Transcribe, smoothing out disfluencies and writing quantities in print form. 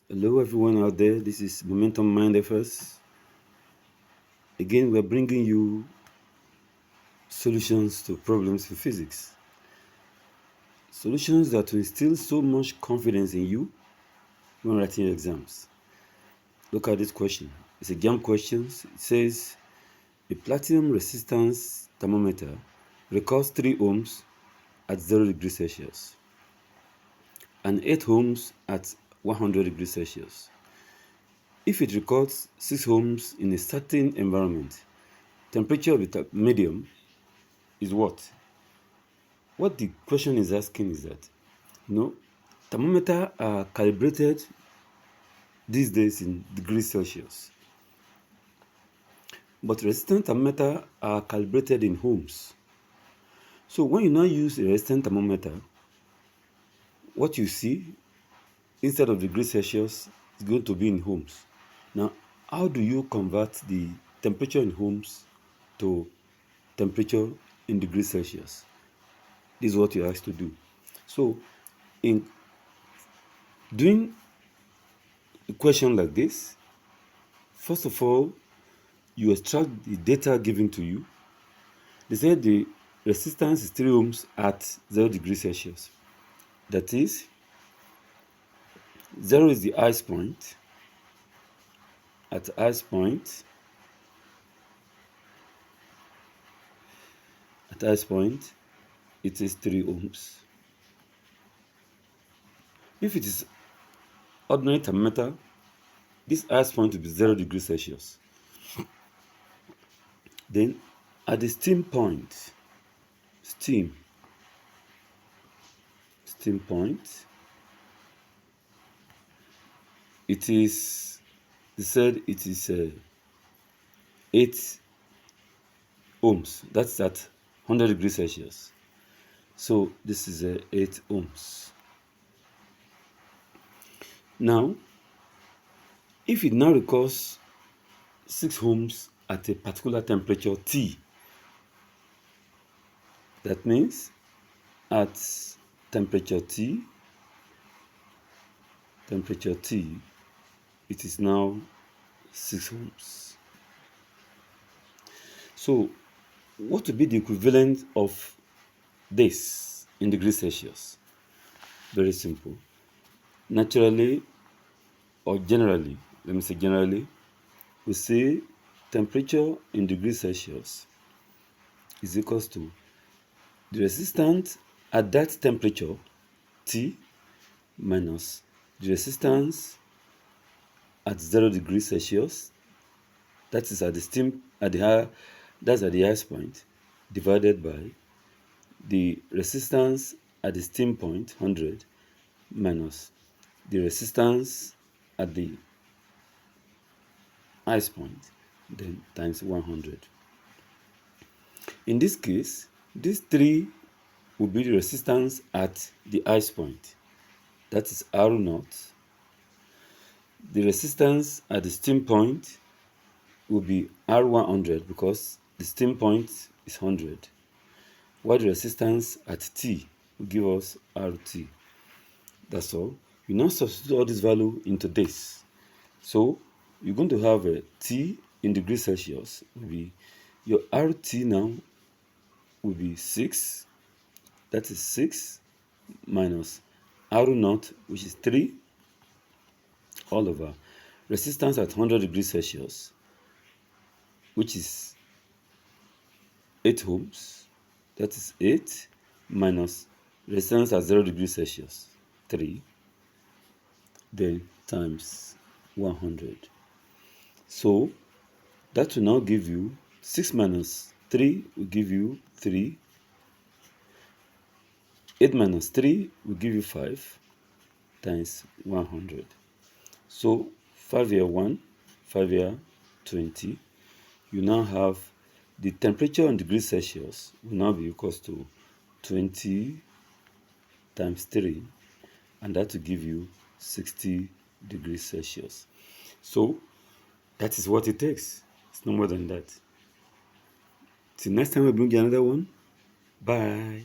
Hello everyone out there, this is Momentum Mind FS. Again, we're bringing you solutions to problems in physics. Solutions that will instill so much confidence in you when writing your exams. Look at this question. It's a JAMB question. It says, a platinum resistance thermometer records 3 ohms at 0 degrees Celsius and 8 ohms at 100 degrees Celsius. If it records 6 ohms in a certain environment, temperature of the medium is what? What the question is asking is that, thermometers are calibrated these days in degrees Celsius, but resistant thermometers are calibrated in ohms. So when you now use a resistant thermometer, what you see instead of degrees Celsius is going to be in ohms. Now, how do you convert the temperature in ohms to temperature in degrees Celsius? This is what you're asked to do. So, in doing a question like this, first of all, you extract the data given to you. They said the resistance is 3 ohms at 0 degrees Celsius. That is, 0 is the highest point. At the highest point, it is 3 ohms. If it is ordinary thermometer, this highest point will be 0 degrees Celsius. Then at the steam point, it is, they said it is 8 ohms. That's at 100 degrees Celsius. So this is 8 ohms. Now, if it now records 6 ohms at a particular temperature T, that means at temperature T, it is now 6 ohms. So, what would be the equivalent of this in degrees Celsius? Very simple. Naturally, or generally, let me say generally, we say temperature in degrees Celsius is equals to the resistance at that temperature T minus the resistance at 0 degrees Celsius, that is at the steam at the high, that's at the highest point, divided by the resistance at the steam point 100 minus the resistance at the highest point, then times 100. In this case, this 3 will be the resistance at the highest point, that is R0. The resistance at the steam point will be R100 because the steam point is 100, while the resistance at T will give us RT. That's all. You now substitute all this value into this. So you're going to have a T in degrees Celsius will be, your RT now will be 6, that is 6 minus R0, which is 3, all over resistance at 100 degrees Celsius, which is 8 ohms, that is 8 minus resistance at 0 degrees Celsius, 3, then times 100. So that will now give you 6 minus 3 will give you 3. 8 minus 3 will give you 5 times 100. So 5 here 1, 5 here 20. You now have the temperature in degrees Celsius will now be equals to 20 times 3, and that will give you 60 degrees Celsius. So that is what it takes. It's no more than that. Till next time we bring you another one. Bye.